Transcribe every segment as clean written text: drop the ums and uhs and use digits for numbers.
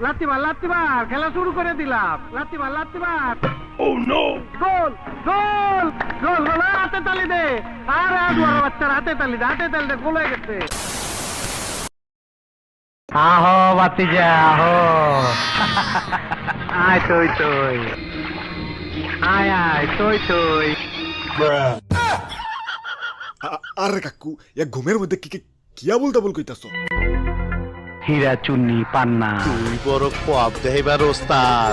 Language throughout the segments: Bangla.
লাত্তি মার খেলা শুরু করে দিলাম। লাত্তি মার। ও নো, গোল গোল গোল গোল, হাতে তালি দে। আরে বড় বাচ্চার হাতে তালি দে, গোল হয়ে গেছে। আহো বাতিজা আহো, আয় তুই আয় তুই। আরে কাকু, এক ঘুমের মধ্যে কিয়া বলতে কইতাছ? হীরা চুন্নি পান্না তুই বড় কোয়াব দেহিবার ওস্তাদ।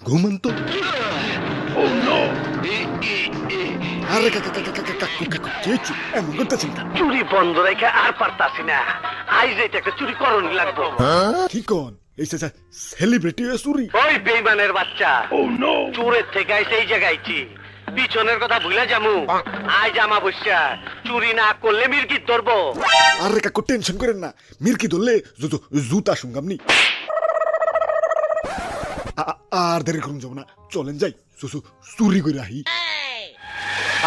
ঘুমান তো। আরে কাকু কেচু এমন করতেছেন কেন? চুরি বন্ধ রেখে আর পারতাছি না। আইজ এটা একটা চুরি করণই লাগবো। কি কন? এই সেলিব্রিটি চুরি? ওই বেইমানের বাচ্চা চোরের থেকে আইছে এই জায়গায় আইছি। পিছনের কথা ভুলে যামু। আজ আমা বসা চুরি না করলে মির্গির ধরবো। আরে কাকু টেনশন করেন না, মির্কি ধরলে জুতা শুনগামনি। আর দেরি করুন যাব না, চলেন যাই চুরি করে আহি।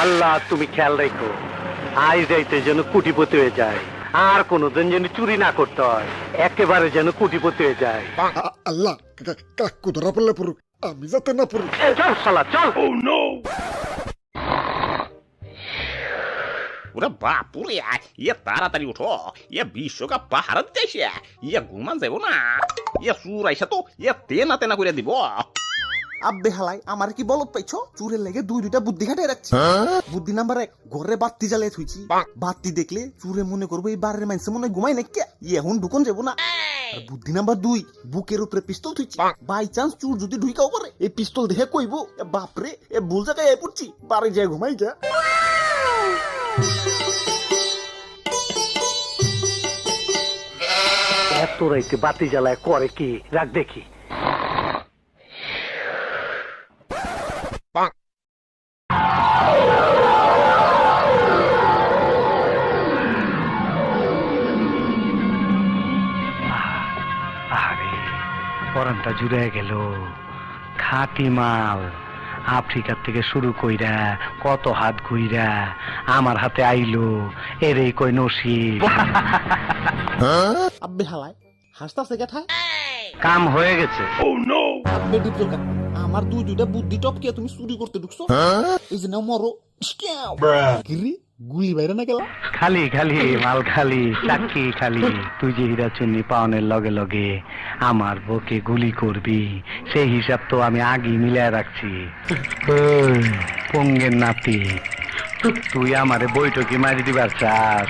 আল্লাহ তুমি খেয়াল রাখো, আজ যাইতে যেন কোটিপতি হয়ে যায়, আর কোনোদিন যেন চুরি না করতে হয়, একেবারে যেন কোটিপতি হয়ে যায়। আল্লাহ কাকু ধরা পড়লে পড়ুক, আমি যাতে না পড়ুক। চল শালা চল। ওরে বাপুরে, তাড়াতাড়ি উঠো, বিশ্বকাপ পাহারা দিতেছে, ঘুমান যাবো না, চুর আইসা তো তেনা করে দিব। আব্বে হালাই, আমার কি বলত পাইছো? চুরের লেগে দুইটা বুদ্ধি খাটাই রাখছি। বুদ্ধি নাম্বার 1, ঘরে বাতি জ্বালিয়ে থুইছি। বাতি দেখলে চুরে মনে করবো এই বারের মানুষে মনে ঘুমাই নাকি, এখন ঢুকন যাবো না। আর বুদ্ধি নাম্বার 2, বুকের উপরে পিস্তল থুইছি। বাই চান্স চুর যদি ঢুকাও পারে, এই পিস্তল দেখে কইবো বাপরে ভুল জায়গায় পড়ছি, বাড়ি যায় ঘুমাই যা। এত রাইতে বাতি জ্বালায় করে কি? রাখ দেখি। আরে পরানটা জুড়ে গেল। খাঁটি মাল, আফ্রিকার থেকে শুরু কইরা কত হাত ঘুইরা আমার হাতে আইলো, এরই কই নসিব। আব্বে হালাই হাসতাছে কেঠায়? কাম হয়ে গেছে। আব্বে ডিপজল কাকু, আমার দুইটা বুদ্ধি টপকে তুমি চুরি করতে ঢুকছো। এই যে নাও মরো। কিরি গুলি বাইরে না গেলা? খালি মাল খালি, চাকি খালি। তুই যে হীরা চুন্নি পাওনের লগে লগে আমার বকে গুলি করবি, সেই হিসাব তো আমি আগে মিলায় রাখছি। পঙ্গের নাতি, তুই আমারে বৈঠকি মারি দিবার চাস?